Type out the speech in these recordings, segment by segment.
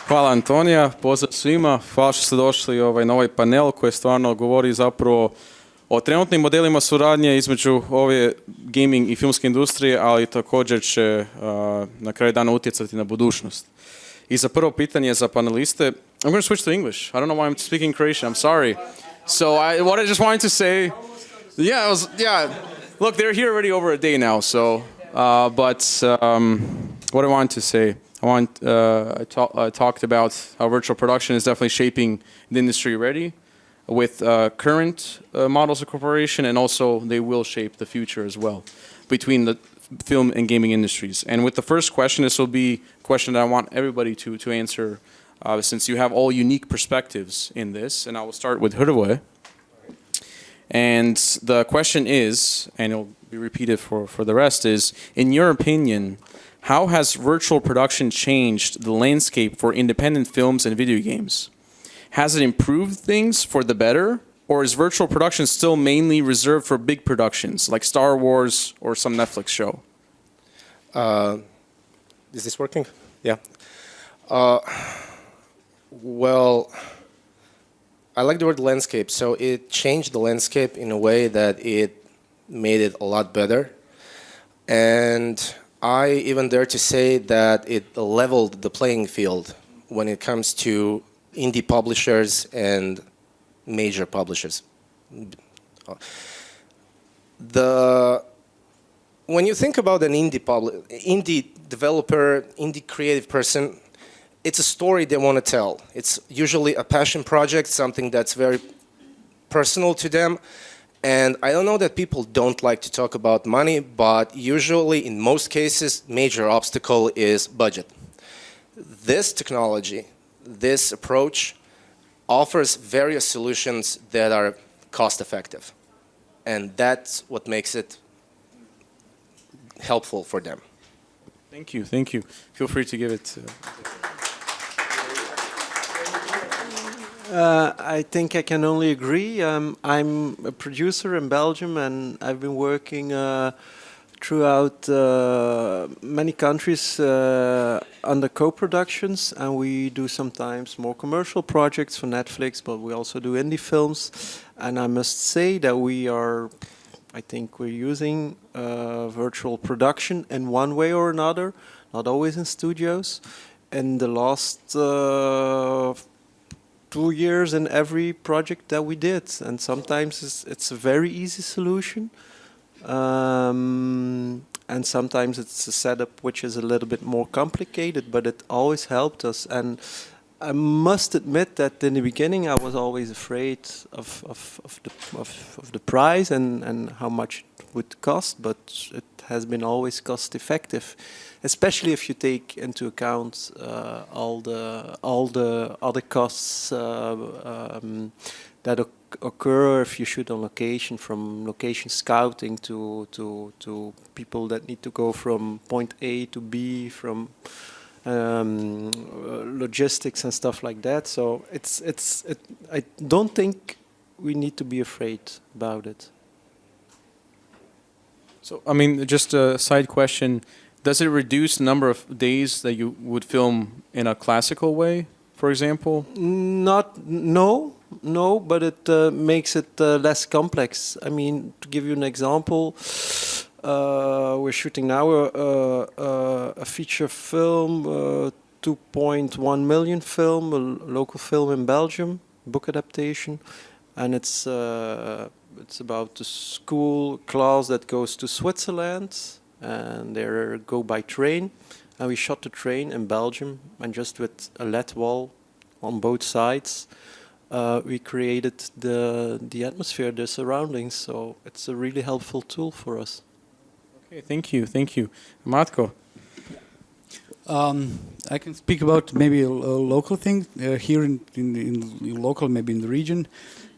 Hvala Antonija, pozdrav svima. Hvala što ste došli na ovaj panel koji stvarno govori zapravo o trenutnim modelima suradnje između ove gaming i filmske industrije, ali također će na kraju dana utjecati na budućnost. I za prvo pitanje za paneliste, I'm going to switch to English. I don't know why I'm speaking Croatian, I'm sorry. So what I just wanted to say, look, they're here already over a day now, so, what I wanted to say, I talked about how virtual production is definitely shaping the industry already with current models of cooperation, and also they will shape the future as well between the film and gaming industries. And with the first question, this will be a question that I want everybody to answer, since you have all unique perspectives in this. And I will start with Hrvoje. And the question is, and it'll be repeated for the rest, is, in your opinion, how has virtual production changed the landscape for independent films and video games? Has it improved things for the better, or is virtual production still mainly reserved for big productions like Star Wars or some Netflix show? Is this working? Yeah. Well, I like the word landscape. So it changed the landscape in a way that it made it a lot better. And I even dare to say that it leveled the playing field when it comes to indie publishers and major publishers. When you think about an indie developer, indie creative person, it's a story they want to tell. It's usually a passion project, something that's very personal to them. And I don't know that people don't like to talk about money, but usually in most cases, major obstacle is budget. This technology, this approach offers various solutions that are cost effective. And that's what makes it helpful for them. Thank you, thank you. Feel free to give it. I think I can only agree. I'm a producer in Belgium, and I've been working throughout many countries under co-productions, and we do sometimes more commercial projects for Netflix, but we also do indie films. And I must say that I think we're using virtual production in one way or another, not always in studios. In the last 2 years in every project that we did, and sometimes it's a very easy solution, and sometimes it's a setup which is a little bit more complicated, but it always helped us. And I must admit that in the beginning I was always afraid of the price and how much it would cost, but it has been always cost effective, especially if you take into account all the other costs that occur if you shoot on location, from location scouting to people that need to go from point A to B, from logistics and stuff like that. So I don't think we need to be afraid about it. So, I mean, just a side question. Does it reduce the number of days that you would film in a classical way, for example? No, but it makes it less complex. I mean, to give you an example, we're shooting now a feature film, 2.1 million film, a local film in Belgium, book adaptation, and it's about a school class that goes to Switzerland, and they go by train, and we shot the train in Belgium, and just with a LED wall on both sides, we created the atmosphere, the surroundings. So it's a really helpful tool for us. Okay, thank you. Matko? I can speak about maybe a local thing here in local, maybe in the region.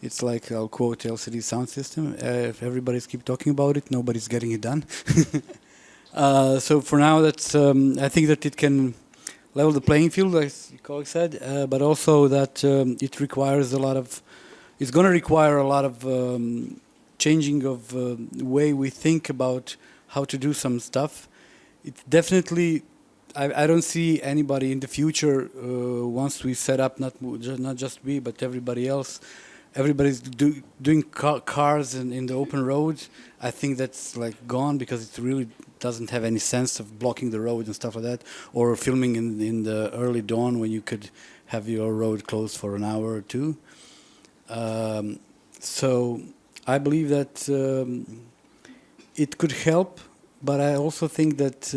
It's like, I'll quote LCD Sound System. If everybody's keep talking about it, nobody's getting it done. So for now, that's I think that it can level the playing field, as your colleague said, but also that it requires a lot of. It's going to require a lot of changing of the way we think about how to do some stuff. It definitely I don't see anybody in the future once we set up not just we but everybody else. Everybody's doing cars in the open roads. I think that's like gone because it really doesn't have any sense of blocking the road and stuff like that, or filming in the early dawn when you could have your road closed for an hour or two. So I believe that it could help, but I also think that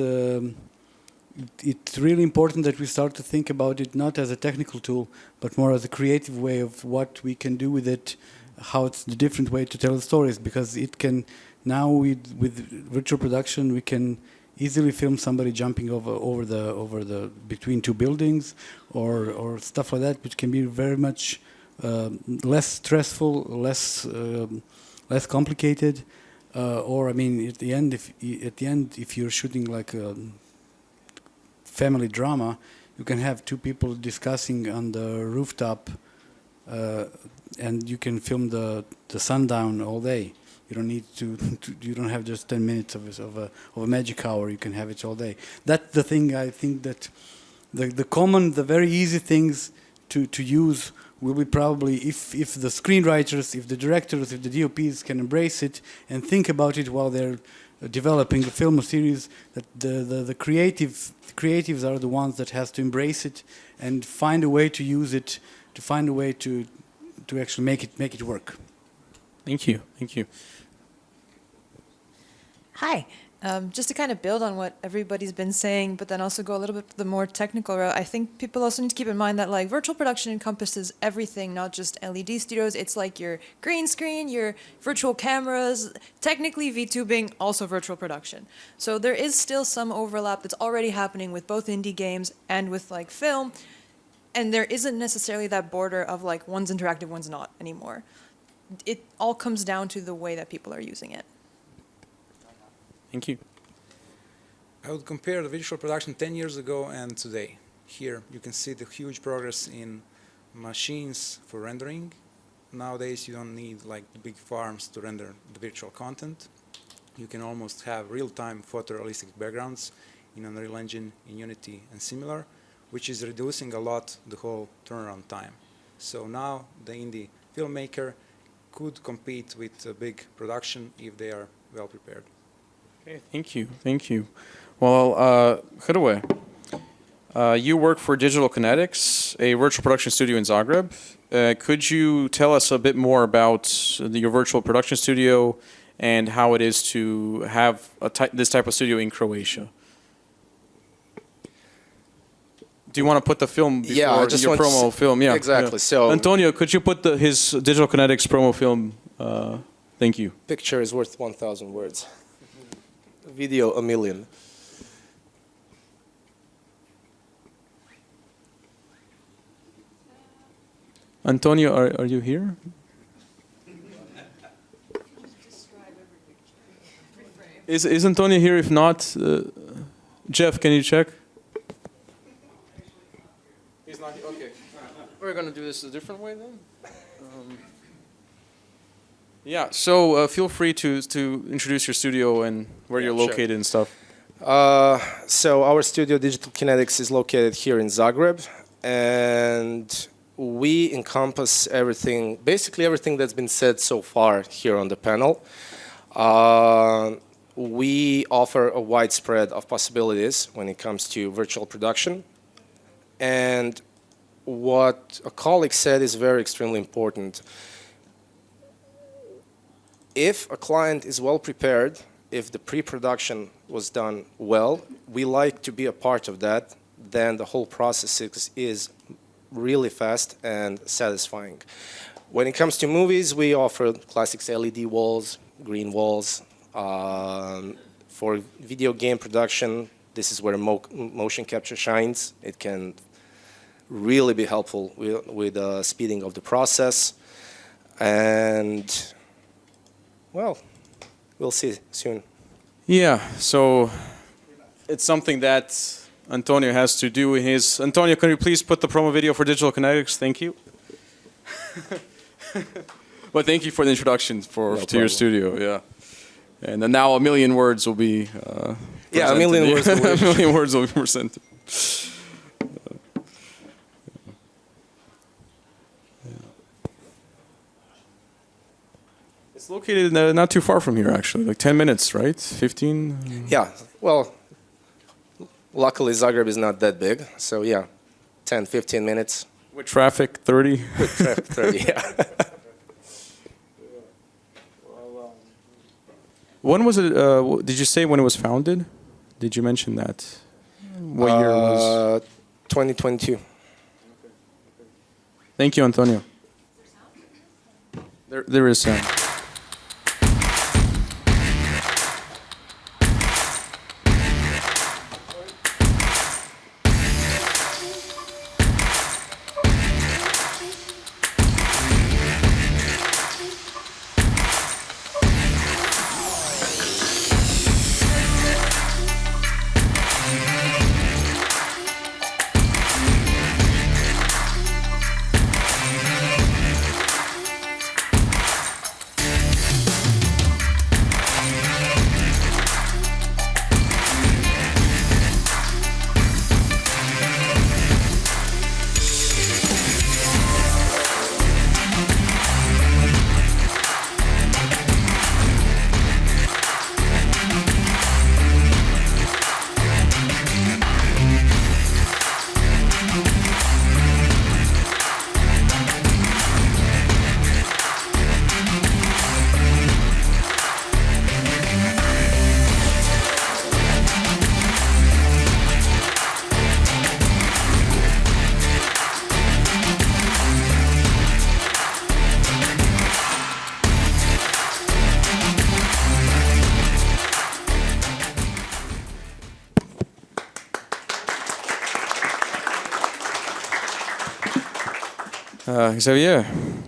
it's really important that we start to think about it not as a technical tool, but more as a creative way of what we can do with it, how it's the different way to tell the stories, because it can, now with virtual production, we can easily film somebody jumping over the between two buildings or stuff like that, which can be very much less stressful, less complicated, or I mean, at the end, if you're shooting like a family drama, you can have two people discussing on the rooftop, and you can film the sundown all day. You don't need to you don't have just 10 minutes of a magic hour. You can have it all day. That's the thing. I think that the very easy things to use will be probably if the screenwriters, if the directors, if the DOPs can embrace it and think about it while they're developing a film or series, that the creatives are the ones that has to embrace it and find a way to use it, to find a way to actually make it work. Thank you. Thank you. Hi. Just to kind of build on what everybody's been saying, but then also go a little bit the more technical route, I think people also need to keep in mind that like virtual production encompasses everything, not just LED studios. It's like your green screen, your virtual cameras, technically VTubing, also virtual production. So there is still some overlap that's already happening with both indie games and with like film, and there isn't necessarily that border of like one's interactive, one's not anymore. It all comes down to the way that people are using it. Thank you. I would compare the visual production 10 years ago and today. Here you can see the huge progress in machines for rendering. Nowadays you don't need like the big farms to render the virtual content. You can almost have real-time photorealistic backgrounds in Unreal Engine, in Unity and similar, which is reducing a lot the whole turnaround time. So now the indie filmmaker could compete with a big production if they are well prepared. Okay, thank you. Thank you. Well, Hrvoje, you work for Digital Kinetics, a virtual production studio in Zagreb. Could you tell us a bit more about your virtual production studio and how it is to have this type of studio in Croatia? Do you want to put the film before your promo film? Yeah, exactly. Yeah. So Antonio, could you put his Digital Kinetics promo film? Thank you. picture is worth 1,000 words. Video, a million. Antonio, are you here? Is Antonio here? If not, Jeff, can you check? He's not here. Okay. We're going to do this a different way then. Yeah, so feel free to introduce your studio and where you're located and stuff. So our studio, Digital Kinetics, is located here in Zagreb, and we encompass everything, basically everything that's been said so far here on the panel. We offer a wide spread of possibilities when it comes to virtual production, and what a colleague said is very extremely important. If a client is well prepared, if the pre-production was done well, we like to be a part of that, then the whole process is really fast and satisfying. When it comes to movies, we offer classics, LED walls, green walls. For video game production, this is where motion capture shines. It can really be helpful with the speeding of the process. And well, we'll see soon. Yeah, so it's something that Antonio has to do in his... Antonio, can you please put the promo video for Digital Kinetics? Thank you. But thank you for the introduction to your studio, yeah. And then now a million words will be yeah, a million words. A million words will be presented. It's located not too far from here, actually, like 10 minutes, right? 15? Yeah, well, luckily Zagreb is not that big, so yeah, 10, 15 minutes. With traffic, 30? With traffic, 30, yeah. When was it, did you say when it was founded? Did you mention that? What year it was? 2022. Thank you, Antonio. There is sound. Xavier,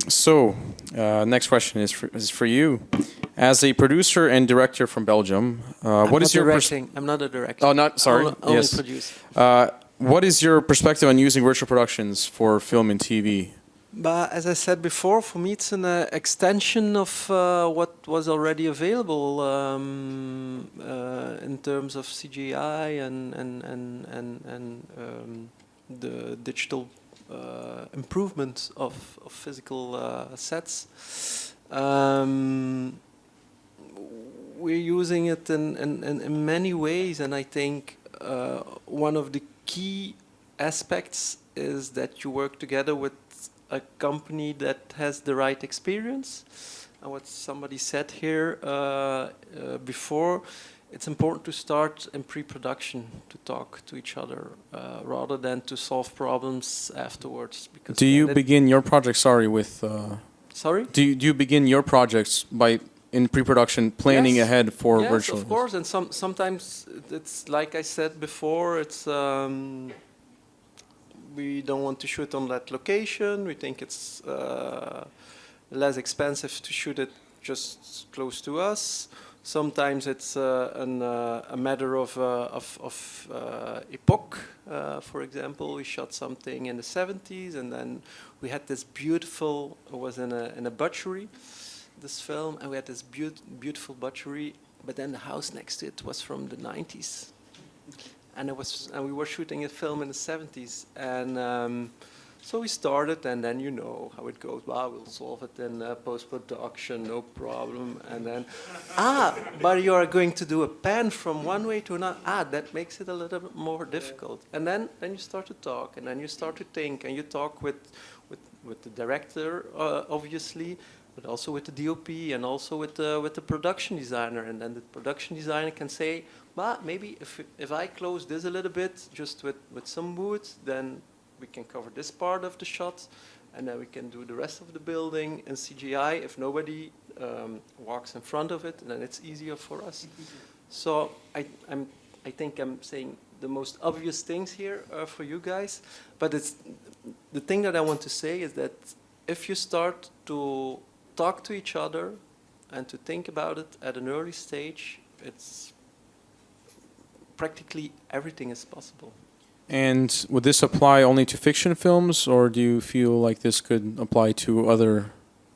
so next question is for you. As a producer and director from Belgium, what is your I'm not a director. Oh, not sorry. Only Yes. producer. What is your perspective on using virtual productions for film and TV? But as I said before, for me it's an extension of what was already available in terms of CGI and the digital improvement of physical sets. We're using it in many ways, and I think one of the key aspects is that you work together with a company that has the right experience. And what somebody said here before, it's important to start in pre-production to talk to each other rather than to solve problems afterwards. Because Do you begin your project? Sorry, with. Sorry? Do you begin your projects by in pre-production planning Yes. ahead for Yes, virtual? of course, and sometimes it's like I said before. It's we don't want to shoot on that location. We think it's less expensive to shoot it just close to us. Sometimes it's a matter of epoch. For example, we shot something in the 70s, and then we had this beautiful. It was in a butchery, this film, and we had this beautiful butchery. But then the house next to it was from the 90s, and we were shooting a film in the 70s, and so we started, and then you know how it goes. Well, we'll solve it in post-production, no problem. And then, but you are going to do a pan from one way to another. That makes it a little bit more difficult. And then you start to talk, and then you start to think, and you talk with the director, obviously, but also with the DOP, and also with the production designer. And then the production designer can say, well, maybe if I close this a little bit, just with some wood, then we can cover this part of the shot, and then we can do the rest of the building in CGI. If nobody walks in front of it, then it's easier for us. So I think I'm saying the most obvious things here for you guys, but it's the thing that I want to say is that if you start to talk to each other and to think about it at an early stage, it's practically everything is possible. And would this apply only to fiction films, or do you feel like this could apply to other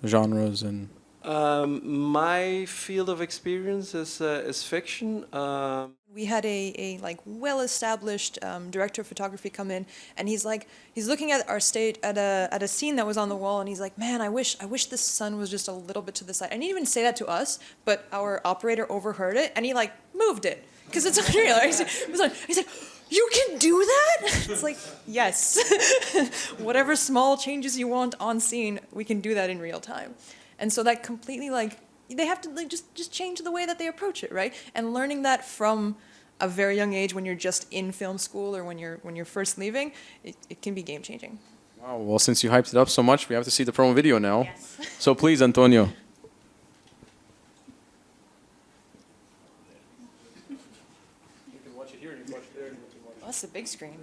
genres? And My field of experience is fiction. We had a like well-established director of photography come in, and he's looking at our stage at a scene that was on the wall, and he's like, man, I wish this sun was just a little bit to the side. And he didn't even say that to us, but our operator overheard it, and he like moved it because it's unreal. He's like, you can do that? It's like, yes. Whatever small changes you want on scene, we can do that in real time. And so that completely like, they have to like just change the way that they approach it, right? And learning that from a very young age when you're just in film school or when you're first leaving, it can be game changing. Wow. Well, since you hyped it up so much, we have to see the promo video now. Yes. So please, Antonio. You can watch it here. You can watch it there. Oh, that's the big screen.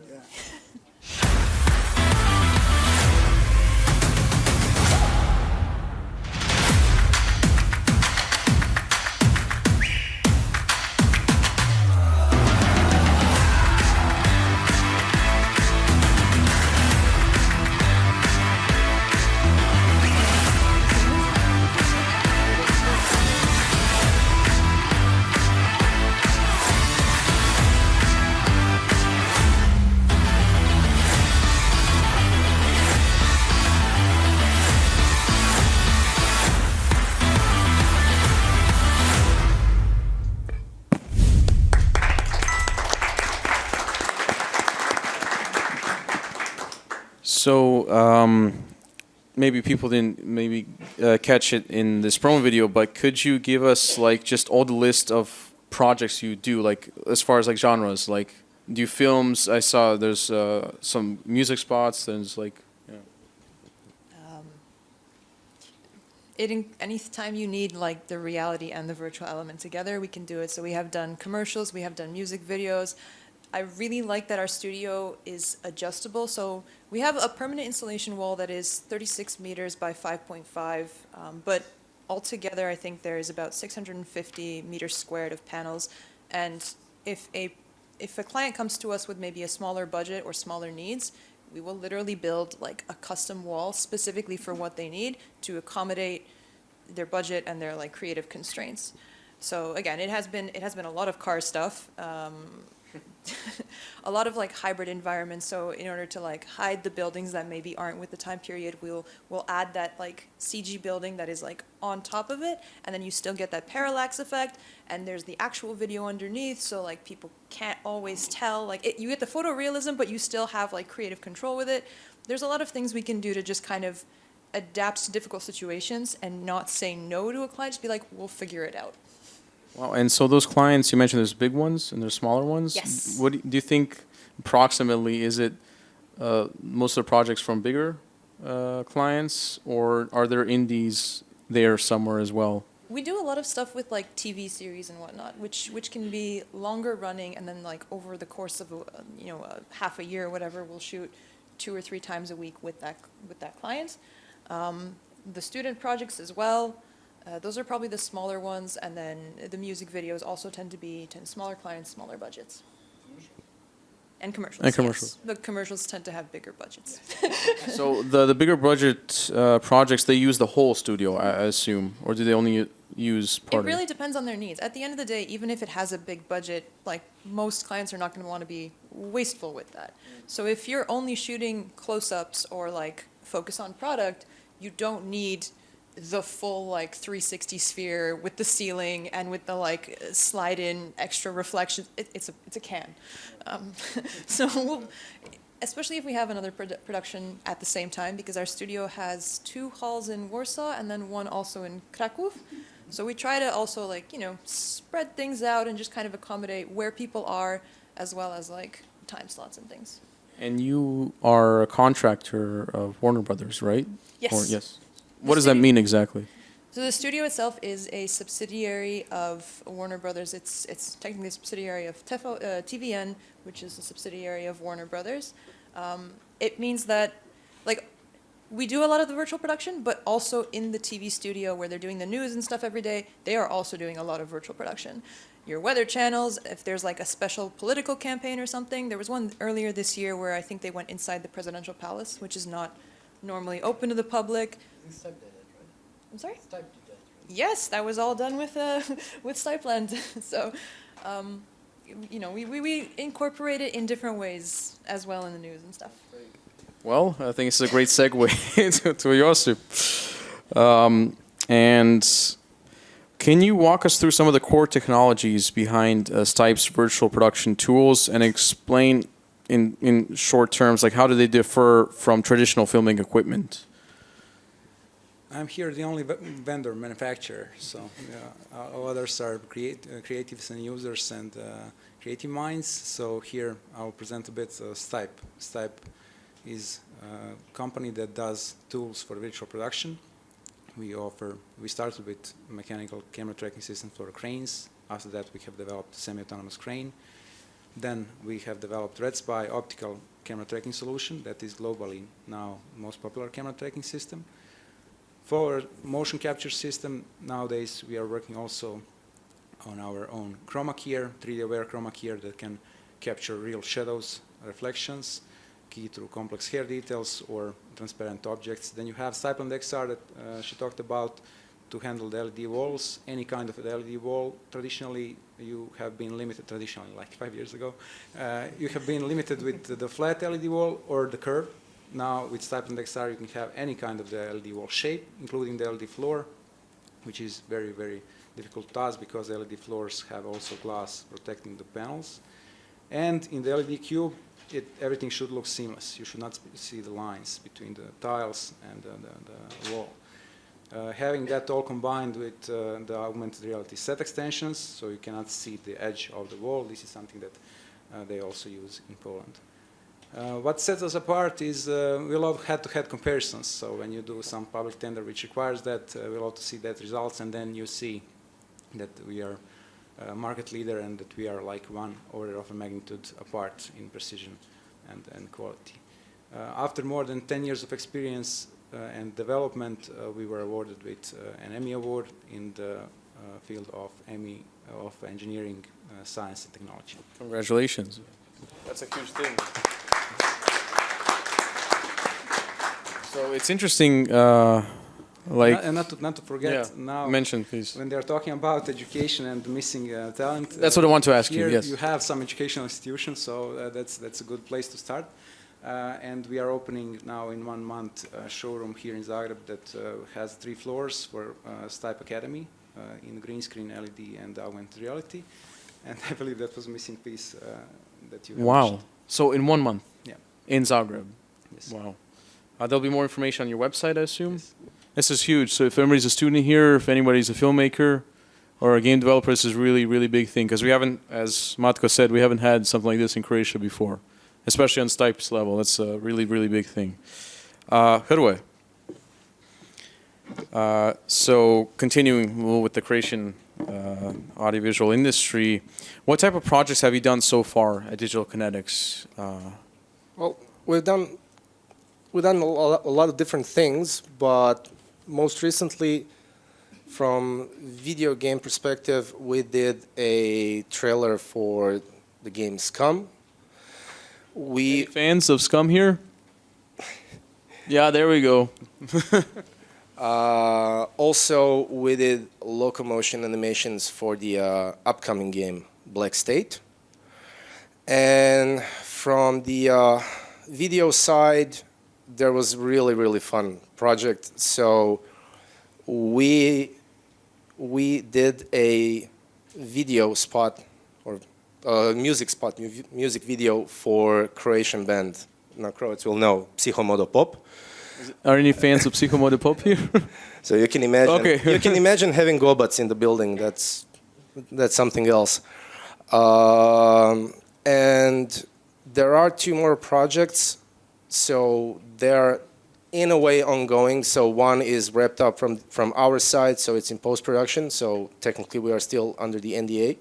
So maybe people didn't catch it in this promo video, but could you give us like just all the list of projects you do, like as far as like genres, like do you films? I saw there's some music spots. There's like Anytime you need like the reality and the virtual element together, we can do it. So we have done commercials, we have done music videos. I really like that our studio is adjustable. So we have a permanent installation wall that is 36 meters by 5.5, but altogether I think there is about 650 meters squared of panels. And if a client comes to us with maybe a smaller budget or smaller needs, we will literally build like a custom wall specifically for what they need to accommodate their budget and their like creative constraints. So again, it has been a lot of car stuff, a lot of like hybrid environments. So in order to like hide the buildings that maybe aren't with the time period, we'll add that like CG building that is like on top of it, and then you still get that parallax effect, and there's the actual video underneath, so like people can't always tell, like you get the photorealism, but you still have like creative control with it. There's a lot of things we can do to just kind of adapt to difficult situations and not say no to a client, just be like, we'll figure it out. wow. And so those clients you mentioned, there's big ones and there's smaller ones. Yes. What do you think approximately? Is it most of the projects from bigger clients, or are there indies there somewhere as well? We do a lot of stuff with like TV series and whatnot, which can be longer running, and then like over the course of half a year or whatever, we'll shoot 2 or 3 times a week with that client. The student projects as well. Those are probably the smaller ones, and then the music videos also tend to be smaller clients, smaller budgets. And commercials. And commercials. Yes. The commercials tend to have bigger budgets. So the bigger budget projects, they use the whole studio, I assume, or do they only use part It of really depends on their needs. At the end of the day, even if it has a big budget, like most clients are not going to want to be wasteful with that. So if you're only shooting close-ups or like focus on product, you don't need the full like 360 sphere with the ceiling and with the like slide in extra reflections. It's a can. So especially if we have another production at the same time, because our studio has 2 halls in Warsaw and then 1 also in Kraków. So we try to also like, spread things out and just kind of accommodate where people are, as well as like time slots and things. And you are a contractor of Warner Brothers, right? Yes. Or, yes. What does that mean exactly? So the studio itself is a subsidiary of Warner Brothers. It's technically a subsidiary of TVN, which is a subsidiary of Warner Brothers. It means that, like, we do a lot of the virtual production, but also in the TV studio where they're doing the news and stuff every day, they are also doing a lot of virtual production. Your weather channels, if there's like a special political campaign or something, there was one earlier this year where I think they went inside the presidential palace, which is not normally open to the public. Skype did it, right? I'm sorry? Skype did that, yes, that was all done with with Stipeland. So, you know, we incorporate it in different ways as well in the news and stuff. Well, I think it's a great segue to Josip. And can you walk us through some of the core technologies behind Stipe's virtual production tools and explain in short terms, like how do they differ from traditional filming equipment? I'm here the only vendor manufacturer, so all others are creatives and users and creative minds. So here I'll present a bit Stipe. Stipe is a company that does tools for virtual production. We started with mechanical camera tracking systems for cranes. After that we have developed a semi-autonomous crane. Then we have developed RedSpy optical camera tracking solution that is globally now the most popular camera tracking system. For motion capture system, nowadays we are working also on our own chroma keyer, 3D aware chroma keyer that can capture real shadows, reflections, key through complex hair details or transparent objects. Then you have Stipeland XR that she talked about to handle the LED walls, any kind of LED wall. Traditionally, you have been limited, like 5 years ago, you have been limited with the flat LED wall or the curve. Now with Stipeland XR you can have any kind of the LED wall shape, including the LED floor, which is very, very difficult task because LED floors have also glass protecting the panels. And in the LED cube, everything should look seamless. You should not see the lines between the tiles and the wall. Having that all combined with the augmented reality set extensions, so you cannot see the edge of the wall, this is something that they also use in Poland. What sets us apart is we love head-to-head comparisons. So when you do some public tender which requires that, we love to see that results, and then you see that we are a market leader and that we are like 1 order of a magnitude apart in precision and quality. After more than 10 years of experience and development, we were awarded with an Emmy Award in the field of engineering, science and technology. Congratulations. That's a huge thing. So it's interesting, And not to forget, now mention please. when they're talking about education and missing talent. That's what I want to ask you. Here Yes. you have some educational institutions, so that's a good place to start. And we are opening now in 1 month a showroom here in Zagreb that has 3 floors for Stipe Academy in green screen, LED, and augmented reality. And I believe that was a missing piece that you Wow. So in 1 month. Yeah. In Zagreb. Yes. Wow. There'll be more information on your website, I assume. Yes. This is huge. So if anybody's a student here, if anybody's a filmmaker or a game developer, this is really, really big thing. Because we haven't, as Matko said, we haven't had something like this in Croatia before, especially on Stipe's level. That's a really, really big thing. Hrvoje. So continuing with the Croatian audiovisual industry, what type of projects have you done so far at Digital Kinetics? Well, we've done a lot of different things, but most recently, from video game perspective, we did a trailer for the game Scum. Any fans of Scum here? Yeah, there we go. Also, we did locomotion animations for the upcoming game Black State. And from the video side, there was really, really fun project. So we did a video spot or music spot, music video for Croatian band. Now Croats will know Psihomodo Pop. Are any fans of Psihomodo Pop here? So you can imagine. Okay. You can imagine having Gobats in the building. That's something else. And there are 2 more projects. So they're in a way ongoing. So one is wrapped up from our side, so it's in post-production. So technically we are still under the NDA.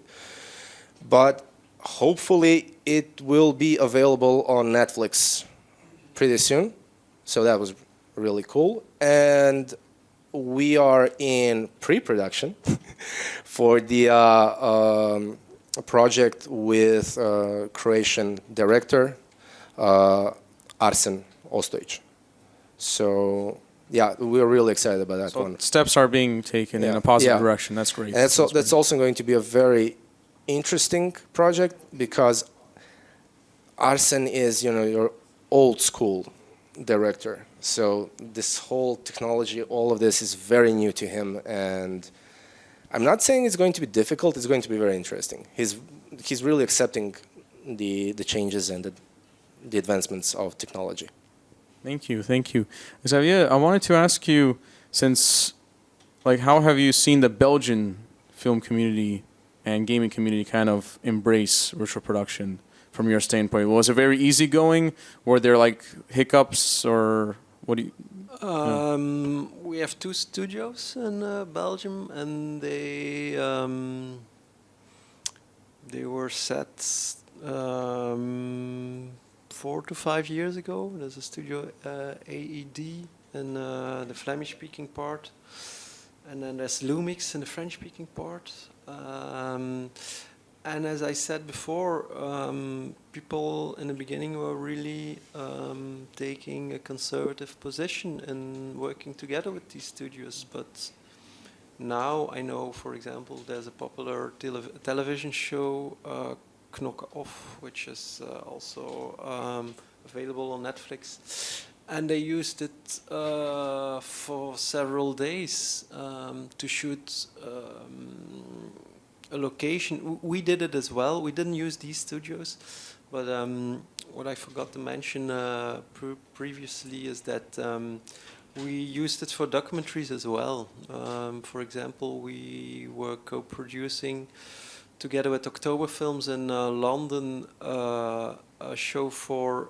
But hopefully it will be available on Netflix pretty soon. So that was really cool. And we are in pre-production for the project with Croatian director, Arsen Ostojic. So yeah, we're really excited about that So one. steps are being taken in Yeah. a positive Yeah. direction. That's great. And that's also going to be a very interesting project because Arsen is, your old school director. So this whole technology, all of this is very new to him. And I'm not saying it's going to be difficult. It's going to be very interesting. He's really accepting the changes and the advancements of technology. Thank you, thank you. Xavier, I wanted to ask you, since, like, how have you seen the Belgian film community and gaming community kind of embrace virtual production from your standpoint? Was it very easygoing? Were there like hiccups, or what do you? We have 2 studios in Belgium, and they were set 4 to 5 years ago. There's a studio AED in the Flemish-speaking part, and then there's Lumix in the French-speaking part. And as I said before, people in the beginning were really taking a conservative position in working together with these studios. But now I know, for example, there's a popular television show, Knock Off, which is also available on Netflix. And they used it for several days to shoot a location. We did it as well. We didn't use these studios, but what I forgot to mention previously is that we used it for documentaries as well. For example, we were co-producing together with October Films in London a show for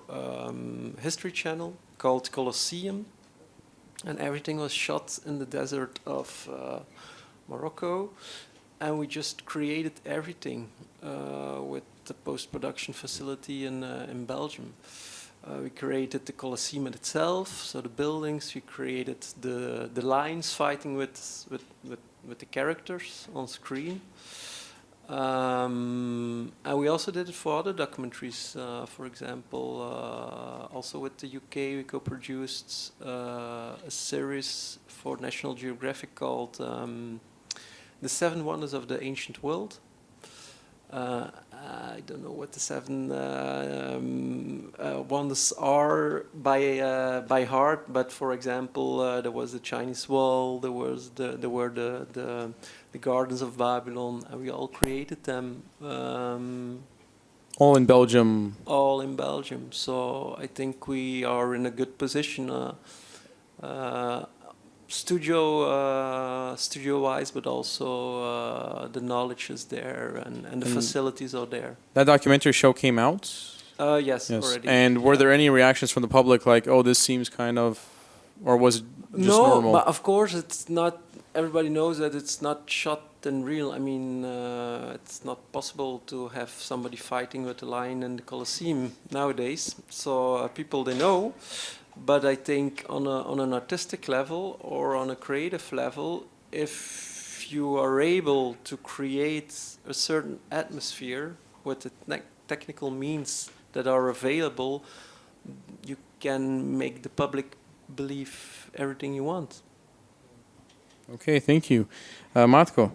History Channel called Colosseum, and everything was shot in the desert of Morocco. And we just created everything with the post-production facility in Belgium. We created the Colosseum itself, so the buildings. We created the lines fighting with the characters on screen. And we also did it for other documentaries. For example, also with the UK, we co-produced a series for National Geographic called The 7 Wonders of the Ancient World. I don't know what the 7 wonders are by heart, but for example, there was the Chinese Wall, there were the Gardens of Babylon, and we all created them. All in Belgium. All in Belgium. So I think we are in a good position. Studio-wise, but also the knowledge is there and the facilities are there. That documentary show came out? Yes, already. And were there any reactions from the public like, oh, this seems kind of, or was it just normal? No, but of course it's not, everybody knows that it's not shot in real. I mean, it's not possible to have somebody fighting with a lion in the Colosseum nowadays. So people, they know. But I think on an artistic level or on a creative level, if you are able to create a certain atmosphere with the technical means that are available, you can make the public believe everything you want. Okay, thank you. Matko,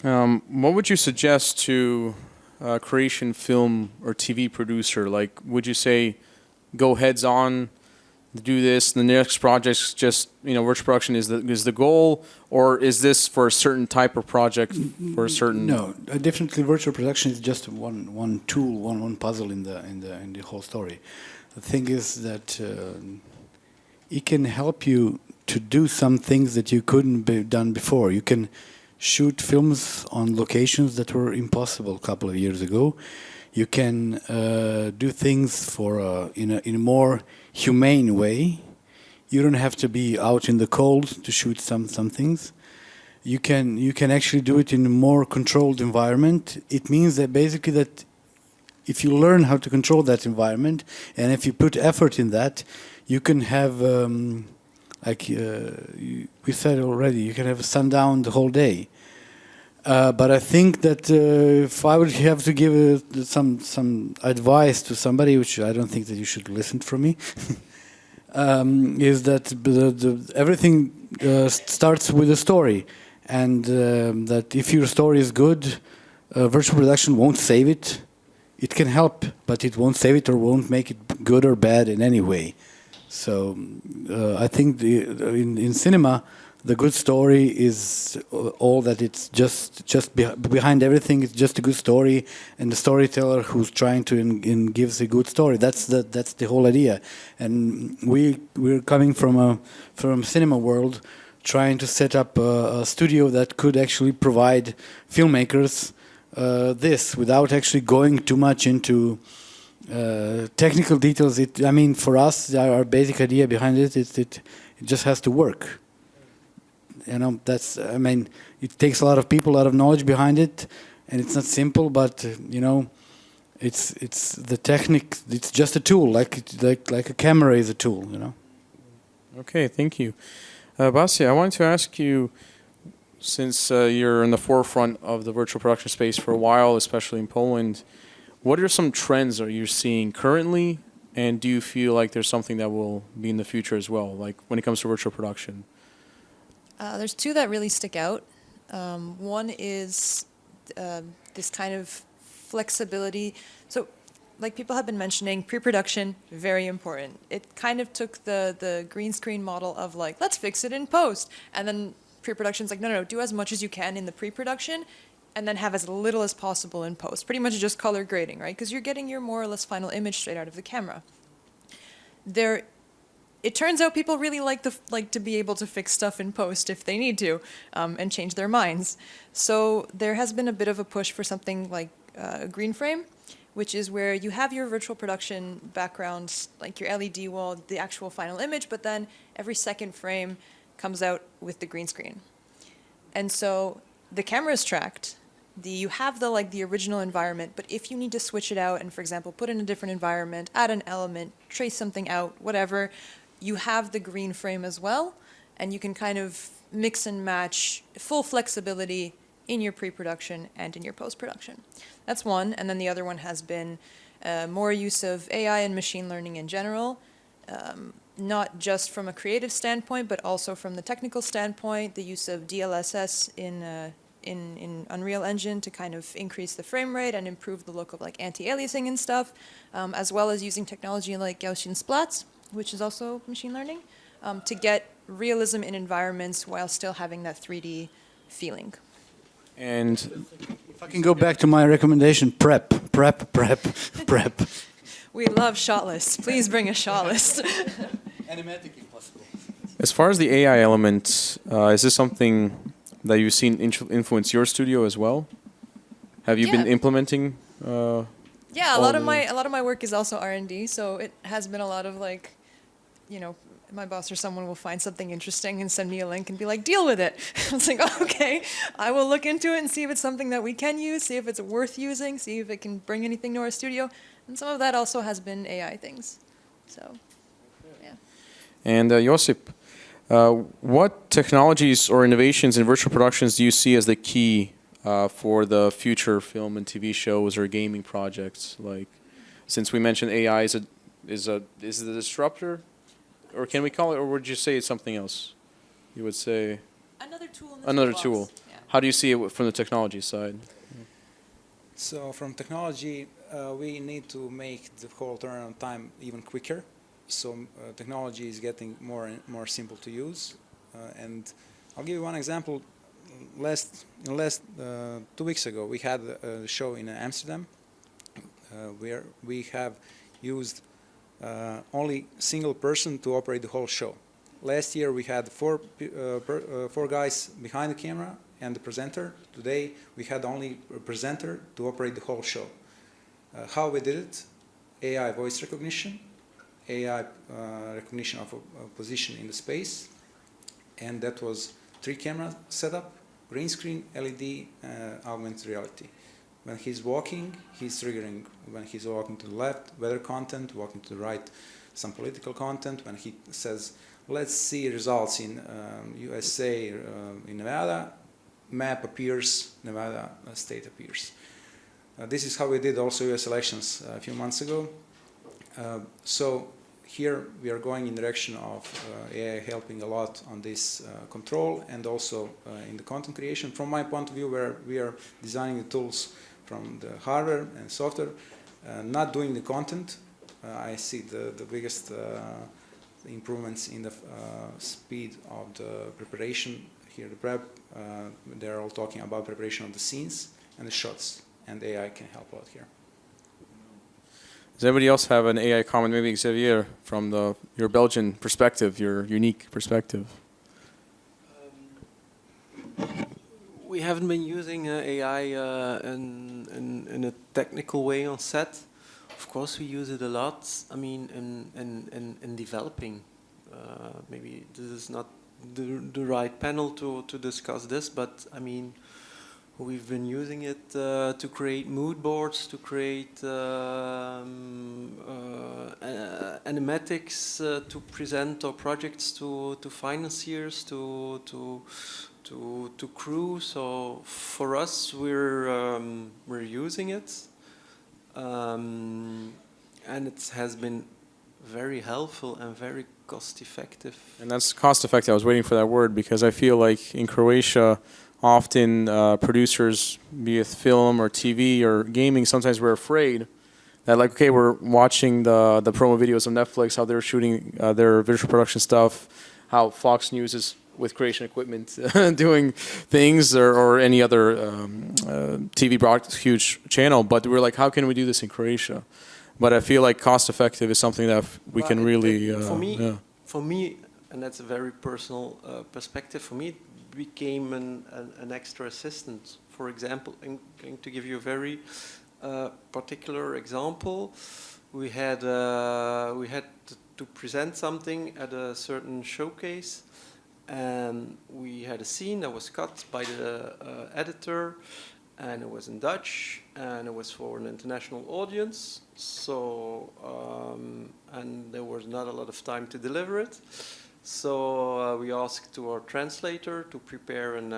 what would you suggest to a creation film or TV producer? Like, would you say, go heads on, do this, the next project's just, virtual production is the goal, or is this for a certain type of project, for a certain? No, definitely virtual production is just one tool, one puzzle in the whole story. The thing is that it can help you to do some things that you couldn't be done before. You can shoot films on locations that were impossible a couple of years ago. You can do things in a more humane way. You don't have to be out in the cold to shoot some things. You can actually do it in a more controlled environment. It means that basically that if you learn how to control that environment and if you put effort in that, you can have we said already, you can have sundown the whole day. But I think that if I would have to give some advice to somebody, which I don't think that you should listen from me, is that everything starts with a story, and that if your story is good, virtual production won't save it. It can help, but it won't save it or won't make it good or bad in any way. So I think in cinema, the good story is all that it's just behind everything. It's just a good story, and the storyteller who's trying to gives a good story. That's the whole idea. And we're coming from cinema world, trying to set up a studio that could actually provide filmmakers this without actually going too much into technical details. I mean, for us, our basic idea behind it just has to work. You know, that's. I mean, it takes a lot of people, a lot of knowledge behind it, and it's not simple. But you know, it's the technique. It's just a tool, like a camera is a tool. You know. Okay, thank you, Basia. I wanted to ask you, since you're in the forefront of the virtual production space for a while, especially in Poland, what are some trends that you're seeing currently, and do you feel like there's something that will be in the future as well, like when it comes to virtual production? There's two that really stick out. One is this kind of flexibility. So, like people have been mentioning, pre-production, very important. It kind of took the green screen model of like, let's fix it in post. And then pre-production's like, no, do as much as you can in the pre-production and then have as little as possible in post. Pretty much just color grading, right? Because you're getting your more or less final image straight out of the camera. It turns out people really like to be able to fix stuff in post if they need to, and change their minds. So there has been a bit of a push for something like a green frame, which is where you have your virtual production background, like your LED wall, the actual final image, but then every second frame comes out with the green screen. And so the camera is tracked. You have the original environment, but if you need to switch it out and, for example, put in a different environment, add an element, trace something out, whatever, you have the green frame as well, and you can kind of mix and match full flexibility in your pre-production and in your post-production. That's one, and then the other one has been more use of AI and machine learning in general, not just from a creative standpoint, but also from the technical standpoint, the use of DLSS in Unreal Engine to kind of increase the frame rate and improve the look of like anti-aliasing and stuff, as well as using technology like Gaussian splats, which is also machine learning, to get realism in environments while still having that 3D feeling. And If I can go back to my recommendation, prep. We love shot lists. Please bring a shot list. Animatic if possible. as far as the AI element, is this something that you've seen influence your studio as well? Have you been Yeah. implementing? Yeah, a all lot of the- my work is also R&D, so it has been a lot of like, my boss or someone will find something interesting and send me a link and be like, deal with it. I was like, oh, okay, I will look into it and see if it's something that we can use, see if it's worth using, see if it can bring anything to our studio. And some of that also has been AI things. So, yeah. And Josip, what technologies or innovations in virtual productions do you see as the key for the future film and TV shows or gaming projects? Like, since we mentioned AI is a disruptor, or can we call it, or would you say it's something else? You would say Another tool in the another toolbox. tool. Yeah. How do you see it from the technology side? So from technology, we need to make the whole turnaround time even quicker. So technology is getting more and more simple to use. And I'll give you one example. Last 2 weeks ago, we had a show in Amsterdam where we have used only single person to operate the whole show. Last year we had four guys behind the camera and the presenter. Today we had only a presenter to operate the whole show. How we did it? AI voice recognition, AI recognition of a position in the space, and that was 3 camera setup, green screen, LED, augmented reality. When he's walking, he's triggering. When he's walking to the left, weather content, walking to the right, some political content. When he says, let's see results in USA, in Nevada, map appears, Nevada state appears. This is how we did also US elections a few months ago. So here we are going in the direction of AI helping a lot on this control and also in the content creation. From my point of view, where we are designing the tools from the hardware and software, not doing the content, I see the biggest improvements in the speed of the preparation. Here the prep, they're all talking about preparation of the scenes and the shots, and AI can help out here. Does anybody else have an AI comment? Maybe Xavier, from your Belgian perspective, your unique perspective. We haven't been using AI in a technical way on set. Of course, we use it a lot. I mean, in developing. Maybe this is not the right panel to discuss this, but I mean, we've been using it to create mood boards, to create animatics, to present our projects to financiers, to crew. So for us, we're using it, and it has been very helpful and very cost effective. And that's cost effective. I was waiting for that word because I feel like in Croatia, often producers, be it film or TV or gaming, sometimes we're afraid that, like, okay, we're watching the promo videos on Netflix, how they're shooting their visual production stuff, how Fox News is with Croatian equipment doing things, or any other TV broadcast, huge channel. But we're like, how can we do this in Croatia? But I feel like cost effective is something that we can really. For me, and that's a very personal perspective. For me, it became an extra assistant. For example, I'm going to give you a very particular example. We had to present something at a certain showcase, and we had a scene that was cut by the editor, and it was in Dutch, and it was for an international audience. So, and there was not a lot of time to deliver it. So we asked to our translator to prepare an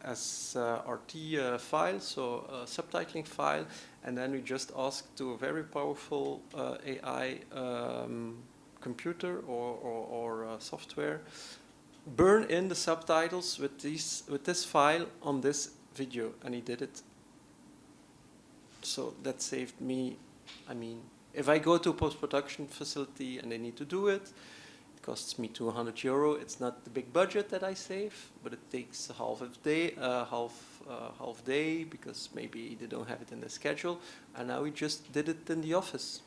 SRT file, so a subtitling file, and then we just asked to a very powerful AI computer or software, burn in the subtitles with this file on this video, and he did it. So that saved me. I mean, if I go to a post-production facility and they need to do it, it costs me €200. It's not the big budget that I save, but it takes a half day because maybe they don't have it in the schedule, and now we just did it in the office.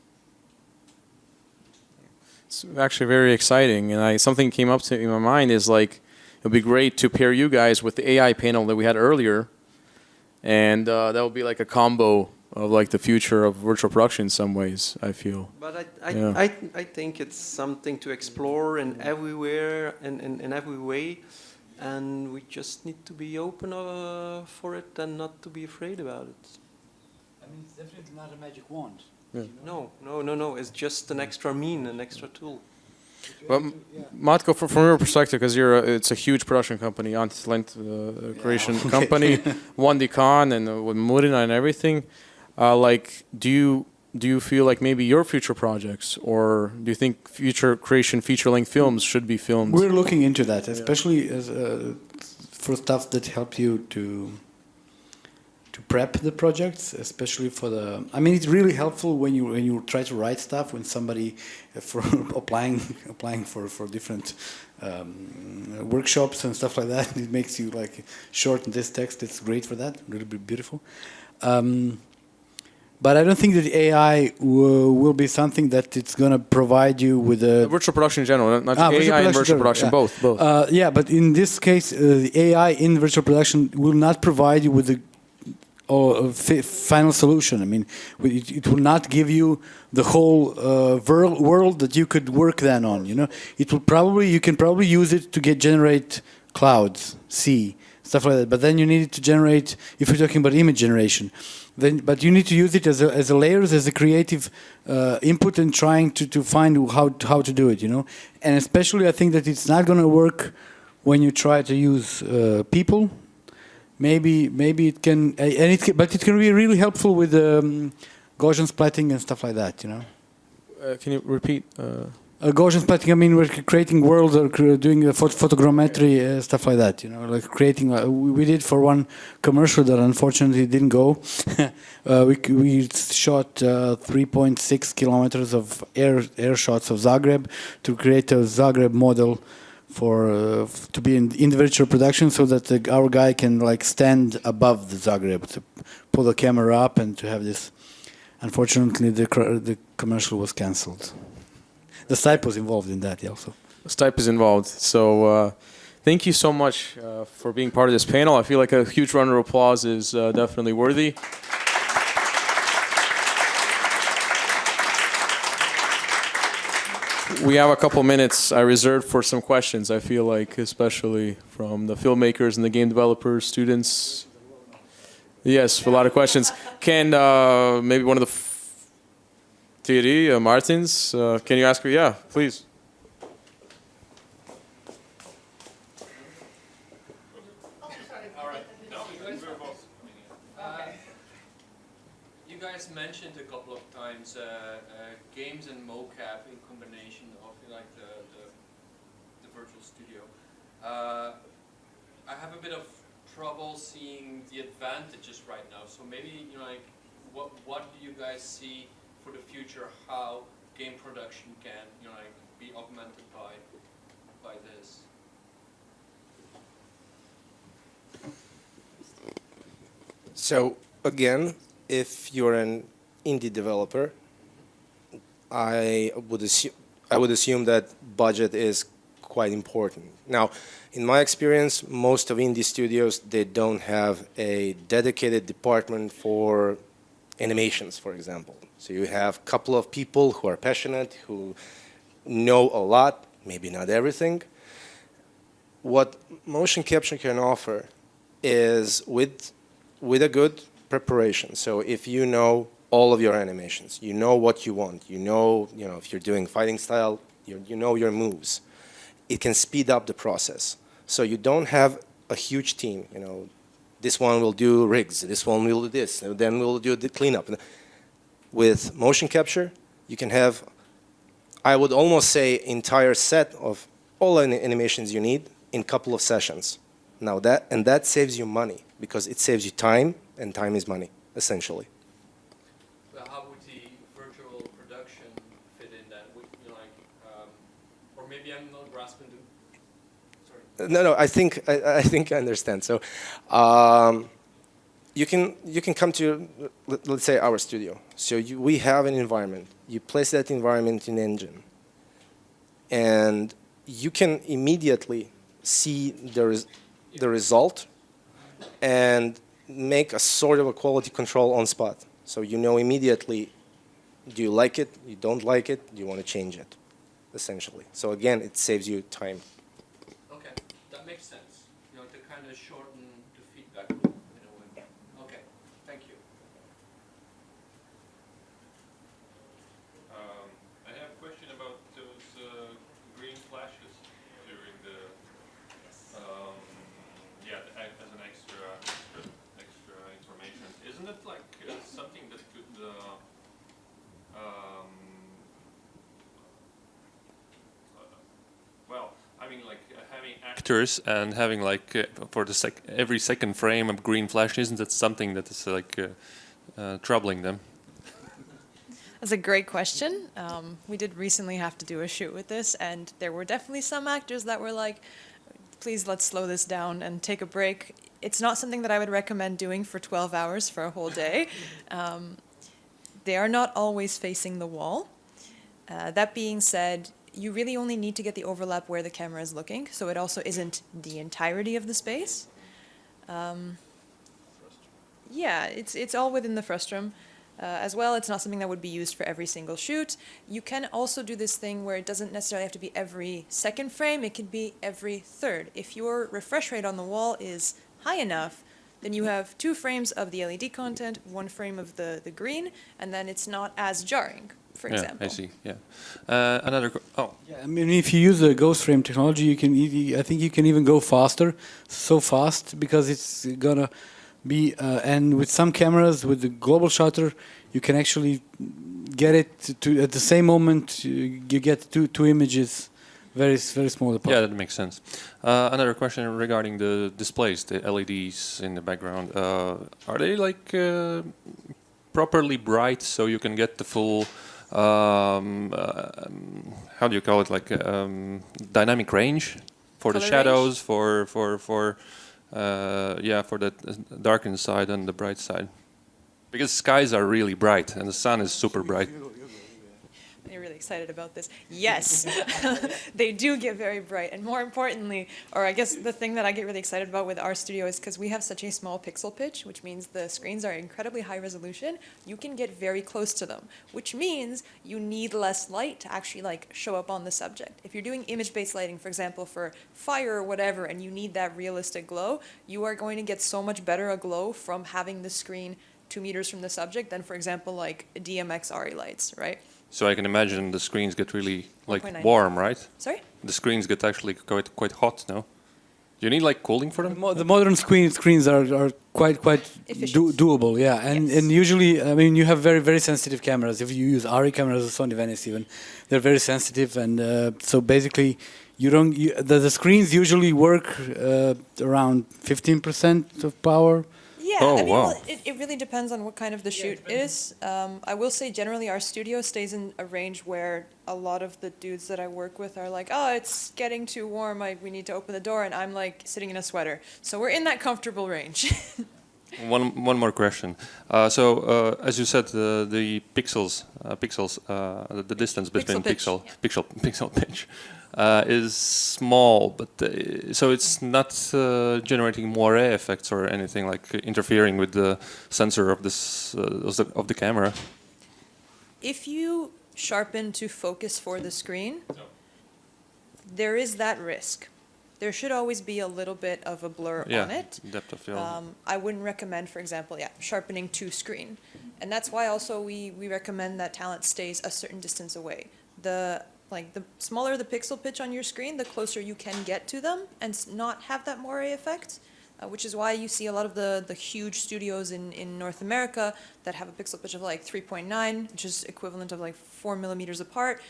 It's actually very exciting, and something came up in my mind is like, it would be great to pair you guys with the AI panel that we had earlier, and that would be like a combo of like the future of virtual production in some ways, I feel. But I think it's something to explore in everywhere and in every way, and we just need to be open for it and not to be afraid about it. I mean, it's definitely not a magic wand. Yeah. No. It's just an extra an extra tool. Well, Matko, from your perspective, because it's a huge production company, Antitalent creation company, won the con and with Murina and everything. Like, do you feel like maybe your future projects, or do you think future creation feature-length films should be filmed? We're looking into that, especially as for stuff that help you to prep the projects, especially for the. I mean, it's really helpful when you try to write stuff when somebody for applying for different workshops and stuff like that. It makes you like shorten this text. It's great for that. Really beautiful. But I don't think that AI will be something that it's going to provide you with a virtual production in general, not AI and virtual production, both. Yeah, but in this case, the AI in virtual production will not provide you with the final solution. I mean, it will not give you the whole world that you could work then on. You know, you can probably use it to generate clouds, stuff like that. But then you need it to generate, if you're talking about image generation, but you need to use it as a layers, as a creative input, and trying to find how to do it. You know, and especially I think that it's not going to work when you try to use people. Maybe it can, but it can be really helpful with Gaussian splatting and stuff like that. You know. Can you repeat? Gaussian splatting, I mean, we're creating worlds or doing photogrammetry, stuff like that, you know, like creating, we did for one commercial that unfortunately didn't go. We shot 3.6 kilometers of air shots of Zagreb to create a Zagreb model for to be in the virtual production, so that our guy can like stand above the Zagreb to pull the camera up and to have this. Unfortunately, the commercial was cancelled. The Stipe was involved in that, yeah, also. Stipe is involved. So thank you so much for being part of this panel. I feel like a huge round of applause is definitely worthy. We have a couple minutes I reserved for some questions, I feel like, especially from the filmmakers and the game developers, students. Yes, a lot of questions. Can maybe one of the Thierry Martins, can you ask me? Yeah, please. You guys mentioned a couple of times games and mocap in combination of like the virtual studio. I have a bit of trouble seeing the advantages right now. So maybe, you know, like what do you guys see for the future, how game production can, you know, like be augmented by this? So again, if you're an indie developer, I would assume that budget is quite important. Now, in my experience, most of indie studios, they don't have a dedicated department for animations, for example. So you have a couple of people who are passionate, who know a lot, maybe not everything. What motion capture can offer is with a good preparation. So if you know all of your animations, you know what you want, you know if you're doing fighting style, you know your moves, it can speed up the process. So you don't have a huge team, you know, this one will do rigs, this one will do this, and then we'll do the cleanup. With motion capture, you can have, I would almost say, entire set of all animations you need in a couple of sessions. Now that saves you money, because it saves you time, and time is money, essentially. But how would the virtual production fit in that? You know, like, or maybe I'm not grasping the. Sorry. No, I think I understand. So, you can come to, let's say, our studio. So we have an environment. You place that environment in Engine, and you can immediately see the result and make a sort of a quality control on spot. So you know immediately, do you like it, you don't like it, do you want to change it, essentially. So again, it saves you time. Okay, that makes sense. You know, to kind of shorten the feedback loop in a way. Okay, thank you. I have a question about those green flashes during the, as an extra information. Isn't it like something that could, well, I mean, like having actors and having like for the every second frame of green flash, isn't that something that is like troubling them? That's a great question. We did recently have to do a shoot with this, and there were definitely some actors that were like, please, let's slow this down and take a break. It's not something that I would recommend doing for 12 hours for a whole day. They are not always facing the wall. That being said, you really only need to get the overlap where the camera is looking, so it also isn't the entirety of the space. Yeah, it's all within the frustum. As well, it's not something that would be used for every single shoot. You can also do this thing where it doesn't necessarily have to be every second frame, it could be every third. If your refresh rate on the wall is high enough, then you have 2 frames of the LED content, 1 frame of the green, and then it's not as jarring, for example. I see, yeah. Yeah, I mean, if you use the ghost frame technology, you can I think you can even go faster, so fast, because it's gonna be, and with some cameras, with the global shutter, you can actually get it to at the same moment. You get two images, very small apart. Yeah, that makes sense. Another question regarding the displays, the LEDs in the background. Are they like properly bright so you can get the full, how do you call it, like dynamic range for the Color shadows, for the darkened side and the bright side? Because skies are really bright and the sun is super bright. You're really excited about this. Yes, they do get very bright. And more importantly, or I guess the thing that I get really excited about with our studio is because we have such a small pixel pitch, which means the screens are incredibly high resolution, you can get very close to them, which means you need less light to actually like show up on the subject. If you're doing image-based lighting, for example, for fire or whatever, and you need that realistic glow, you are going to get so much better a glow from having the screen 2 meters from the subject than, for example, like DMX RE lights, right? So I can imagine the screens get really like 1.9. warm, right? Sorry? The screens get actually quite hot, no? Do you need like cooling for them? The modern screens are quite Efficient. doable, yeah. And Yes. and usually, I mean, you have very sensitive cameras. If you use ARRI cameras or Sony Venice, even they're very sensitive, and so basically, the screens usually work around 15% of power. Yeah, Oh, I mean, wow. well, it really depends on what kind of the shoot is. I will say generally our studio stays in a range where a lot of the dudes that I work with are like, oh, it's getting too warm, we need to open the door, and I'm like sitting in a sweater. So we're in that comfortable range. One more question. As you said, the pixels, the distance between Pixel pixel pitch is small, but so it's not generating moiré effects or anything like interfering with the sensor of this of the camera. If you sharpen to focus for the screen, there is that risk. There should always be a little bit of a blur Yeah, on it. depth of field. I wouldn't recommend, for example, sharpening to screen. And that's why also we recommend that talent stays a certain distance away. The smaller the pixel pitch on your screen, the closer you can get to them and not have that moiré effect, which is why you see a lot of the huge studios in North America that have a pixel pitch of like 3.9, which is equivalent of like 4 millimeters apart.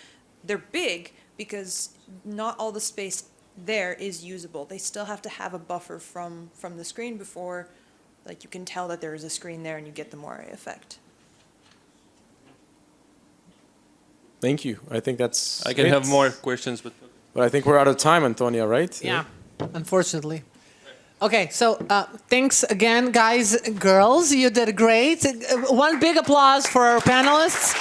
They're big because not all the space there is usable. They still have to have a buffer from the screen before like you can tell that there is a screen there and you get the moiré effect. Thank you. I think that's. I can it. have more questions, but But I think we're out of time, Antonia, right? Yeah, unfortunately. Okay, so thanks again, guys, girls. You did great. One big applause for our panelists.